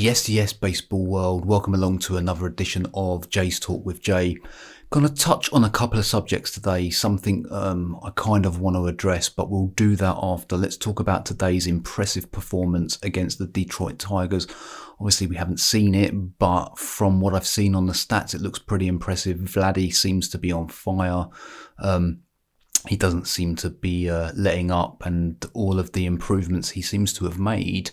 Yes, baseball world. Welcome along to another edition of Jay's Talk with Jay. Going to touch on a couple of subjects today, something I kind of want to address, but we'll do that after. Let's talk about today's impressive performance against the Detroit Tigers. Obviously, we haven't seen it, but from what I've seen on the stats, it looks pretty impressive. Vladdy seems to be on fire. He doesn't seem to be letting up, and all of the improvements he seems to have made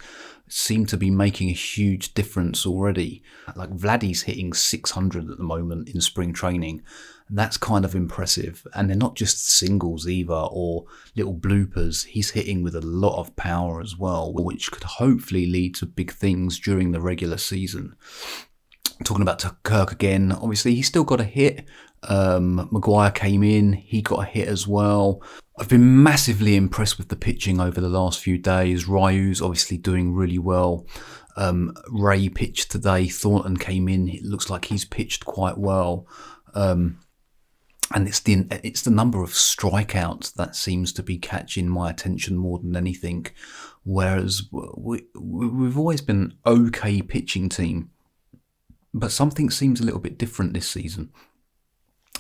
seem to be making a huge difference already. Like Vladdy's hitting 600 at the moment in spring training. That's kind of impressive. And they're not just singles either or little bloopers. He's hitting with a lot of power as well, which could hopefully lead to big things during the regular season. Talking about Kirk again, obviously he's still got a hit. Maguire came in, he got a hit as well. I've been massively impressed with the pitching over the last few days. Ryu's obviously doing really well. Ray pitched today, Thornton came in, it looks like he's pitched quite well. And it's the number of strikeouts that seems to be catching my attention more than anything. Whereas we've always been an okay pitching team. But something seems a little bit different this season.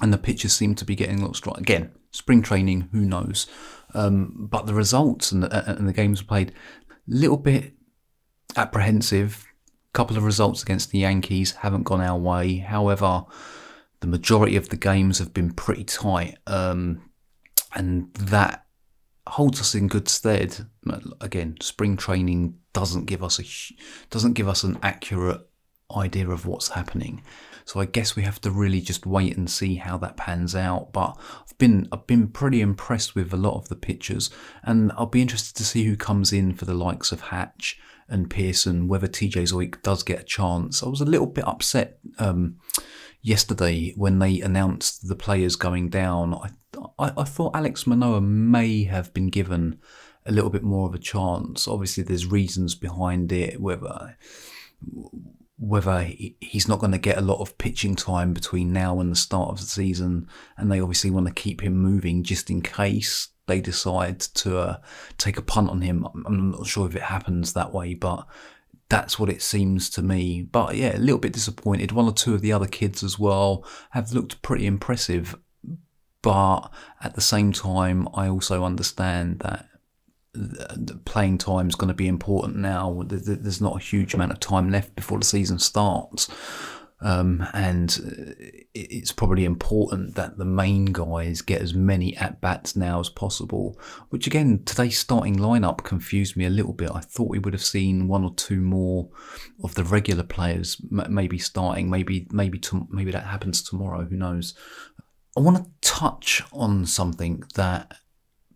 And the pitchers seem to be getting a little strong. Again, spring training, who knows? But the results and the games played, a little bit apprehensive. A couple of results against the Yankees haven't gone our way. However, the majority of the games have been pretty tight. And that holds us in good stead. Again, spring training doesn't give us an accurate idea of what's happening, so I guess we have to really just wait and see how that pans out. But I've been pretty impressed with a lot of the pitchers, and I'll be interested to see who comes in for the likes of Hatch and Pearson, whether TJ Zeuch does get a chance. I was a little bit upset yesterday when they announced the players going down. I thought Alex Manoah may have been given a little bit more of a chance. Obviously there's reasons behind it, whether he's not going to get a lot of pitching time between now and the start of the season, and they obviously want to keep him moving just in case they decide to take a punt on him. I'm not sure if it happens that way, but that's what it seems to me. But yeah, a little bit disappointed. One or two of the other kids as well have looked pretty impressive, but at the same time, I also understand that the playing time is going to be important now. There's not a huge amount of time left before the season starts, and it's probably important that the main guys get as many at-bats now as possible, which again, today's starting lineup confused me a little bit. I thought we would have seen one or two more of the regular players maybe starting. Maybe that happens tomorrow, who knows. I want to touch on something that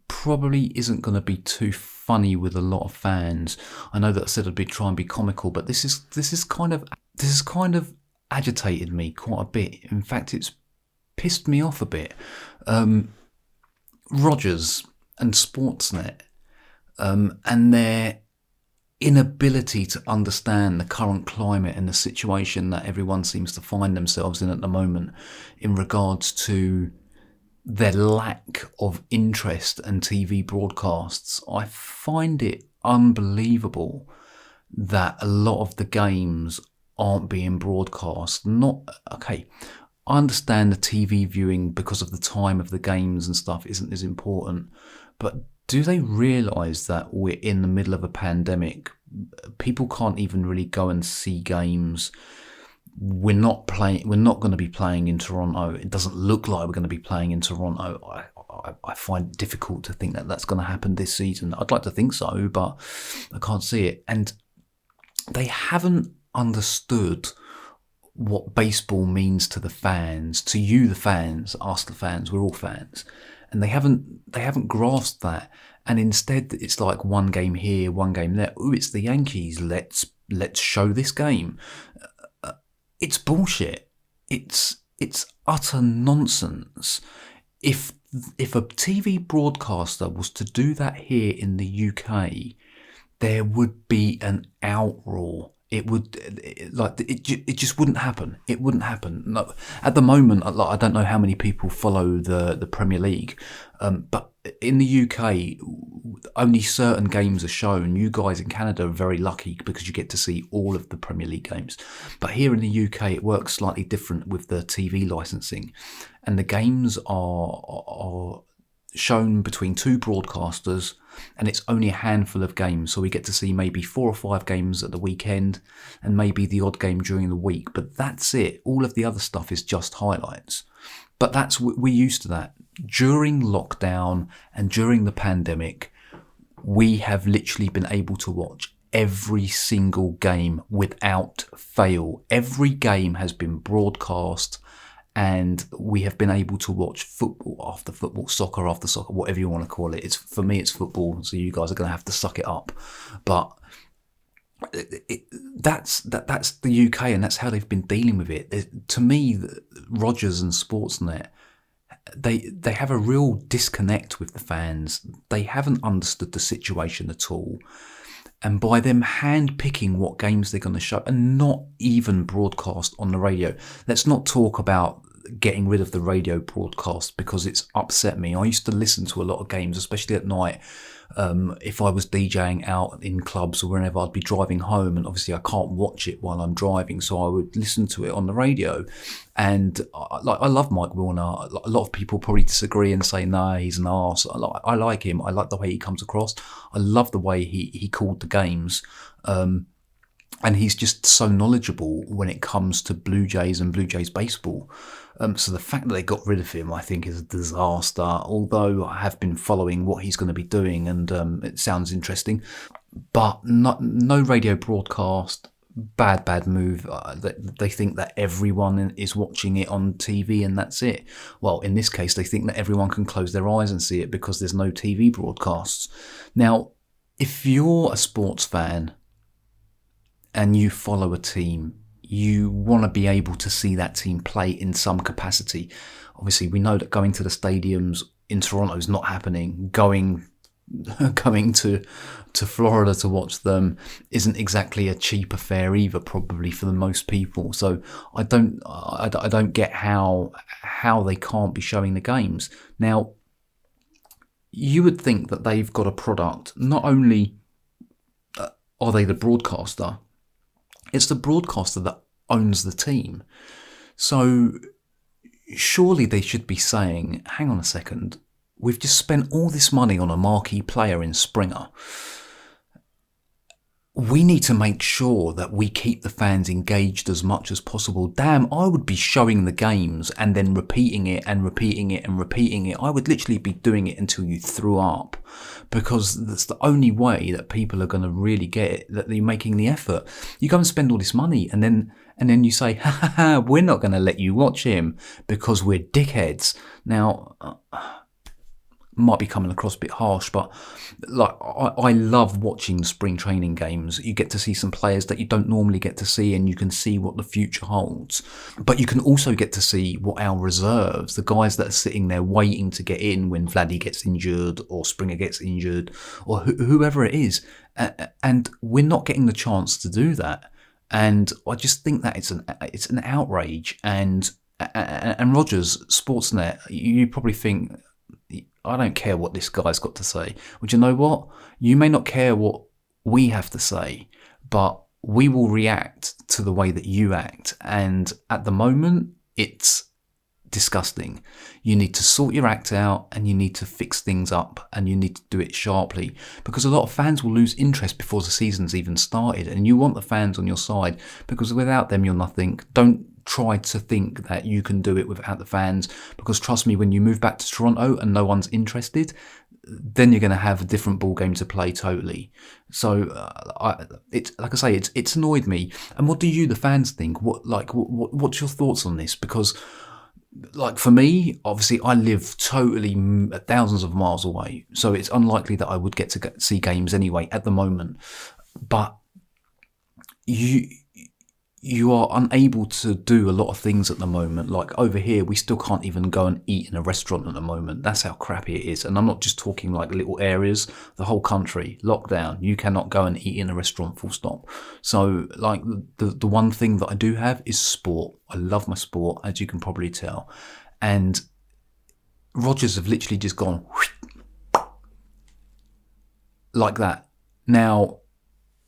probably isn't going to be too funny with a lot of fans. I know that I said I'd be trying to be comical, but this is kind of agitated me quite a bit. In fact, it's pissed me off a bit. Rogers and Sportsnet and their inability to understand the current climate and the situation that everyone seems to find themselves in at the moment in regards to their lack of interest and TV broadcasts. I find it unbelievable that a lot of the games aren't being broadcast. I understand the TV viewing because of the time of the games and stuff isn't as important, but do they realise that we're in the middle of a pandemic? People can't even really go and see games. We're not going to be playing in Toronto. It doesn't look like we're going to be playing in Toronto. I find it difficult to think that that's going to happen this season. I'd like to think so, but I can't see it. And they haven't understood what baseball means to the fans, to you, the fans, us, the fans. We're all fans, and they haven't grasped that. And instead, it's like one game here, one game there. Oh, it's the Yankees. Let's show this game. It's bullshit. It's utter nonsense. If a TV broadcaster was to do that here in the UK, there would be an outroar. It just wouldn't happen. It wouldn't happen. No, at the moment, I don't know how many people follow the Premier League, but in the UK, only certain games are shown. You guys in Canada are very lucky because you get to see all of the Premier League games. But here in the UK, it works slightly different with the TV licensing, and the games are shown between two broadcasters, and it's only a handful of games, so we get to see maybe 4 or 5 games at the weekend and maybe the odd game during the week, but that's it. All of the other stuff is just highlights. But we're used to that. During lockdown and during the pandemic, we have literally been able to watch every single game without fail. Every game has been broadcast, and we have been able to watch football after football, soccer after soccer, whatever you want to call it. For me, it's football, so you guys are going to have to suck it up. But that's the UK, and that's how they've been dealing with it. To me, Rogers and Sportsnet, they have a real disconnect with the fans. They haven't understood the situation at all. And by them hand-picking what games they're going to show and not even broadcast on the radio. Let's not talk about getting rid of the radio broadcast because it's upset me. I used to listen to a lot of games, especially at night. If I was DJing out in clubs or wherever, I'd be driving home, and obviously I can't watch it while I'm driving, so I would listen to it on the radio. And I love Mike Wilner. A lot of people probably disagree and say, nah, he's an arse. I like him. I like the way he comes across. I love the way he called the games. And he's just so knowledgeable when it comes to Blue Jays and Blue Jays baseball. So the fact that they got rid of him, I think, is a disaster. Although I have been following what he's going to be doing, and it sounds interesting. But no radio broadcast. Bad move. They think that everyone is watching it on TV and that's it. Well, in this case, they think that everyone can close their eyes and see it because there's no TV broadcasts. Now, if you're a sports fan and you follow a team, you want to be able to see that team play in some capacity. Obviously, we know that going to the stadiums in Toronto is not happening. Going to Florida to watch them isn't exactly a cheap affair either, probably for the most people. So I don't get how they can't be showing the games. Now, you would think that they've got a product. Not only are they the broadcaster, it's the broadcaster that owns the team. So surely they should be saying, hang on a second, we've just spent all this money on a marquee player in Springer. We need to make sure that we keep the fans engaged as much as possible. Damn, I would be showing the games and then repeating it and repeating it and repeating it. I would literally be doing it until you threw up, because that's the only way that people are going to really get it, that they're making the effort. You go and spend all this money and then you say, ha ha ha, we're not going to let you watch him because we're dickheads. Now, might be coming across a bit harsh, but like I love watching spring training games. You get to see some players that you don't normally get to see, and you can see what the future holds. But you can also get to see what our reserves, the guys that are sitting there waiting to get in when Vladdy gets injured or Springer gets injured or whoever it is, and we're not getting the chance to do that. And I just think that it's an outrage. And Rogers, Sportsnet, you probably think, I don't care what this guy's got to say. Well, you know what? You may not care what we have to say, but we will react to the way that you act. And at the moment, it's disgusting. You need to sort your act out, and you need to fix things up, and you need to do it sharply, because a lot of fans will lose interest before the season's even started, and you want the fans on your side, because without them, you're nothing. Don't try to think that you can do it without the fans, because trust me, when you move back to Toronto and no one's interested, then you're going to have a different ball game to play totally. So it's like I say, it's annoyed me. And what do you, the fans, think? What's your thoughts on this? Because like for me, obviously I live totally thousands of miles away, so it's unlikely that I would get to see games anyway at the moment. But you you are unable to do a lot of things at the moment. Like over here, we still can't even go and eat in a restaurant at the moment. That's how crappy it is. And I'm not just talking like little areas, the whole country, lockdown. You cannot go and eat in a restaurant, full stop. So like the one thing that I do have is sport. I love my sport, as you can probably tell. And Rodgers have literally just gone like that. Now,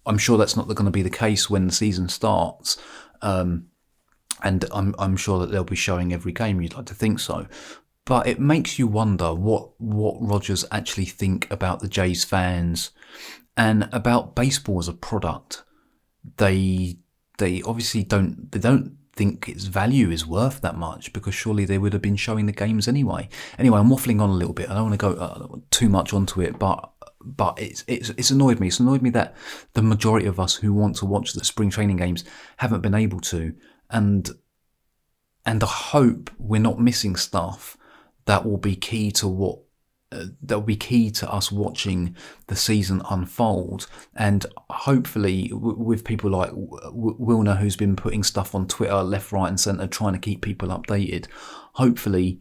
I'm sure that's not going to be the case when the season starts, and I'm sure that they'll be showing every game. You'd like to think so, but it makes you wonder what Rodgers actually think about the Jays fans and about baseball as a product. They obviously don't think its value is worth that much, because surely they would have been showing the games anyway. Anyway, I'm waffling on a little bit. I don't want to go too much onto it, but it's annoyed me. It's annoyed me that the majority of us who want to watch the spring training games haven't been able to, and I hope we're not missing stuff that will be key to us watching the season unfold. And hopefully with people like Wilner, who's been putting stuff on Twitter left, right and centre, trying to keep people updated, hopefully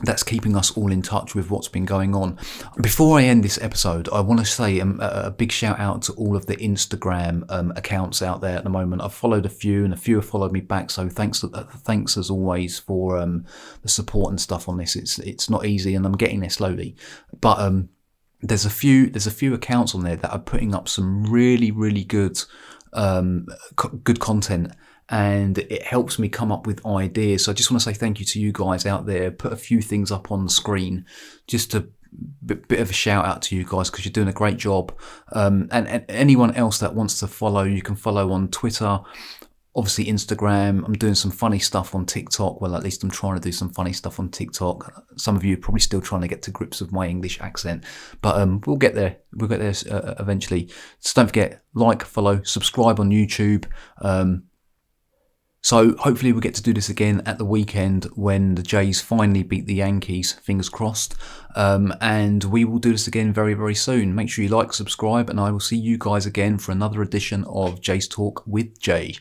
that's keeping us all in touch with what's been going on. Before I end this episode, I want to say a big shout out to all of the Instagram accounts out there at the moment. I've followed a few, and a few have followed me back. So thanks as always for the support and stuff on this. It's not easy, and I'm getting there slowly. But there's a few accounts on there that are putting up some really good good content, and it helps me come up with ideas. So I just want to say thank you to you guys out there. Put a few things up on the screen, just a bit of a shout out to you guys, because you're doing a great job. And anyone else that wants to follow, you can follow on Twitter, obviously Instagram. I'm doing some funny stuff on TikTok. Well, at least I'm trying to do some funny stuff on TikTok. Some of you are probably still trying to get to grips with my English accent, but we'll get there. We'll get there eventually. So don't forget, like, follow, subscribe on YouTube. So hopefully we'll get to do this again at the weekend when the Jays finally beat the Yankees, fingers crossed. And we will do this again very soon. Make sure you like, subscribe, and I will see you guys again for another edition of Jays Talk with Jay.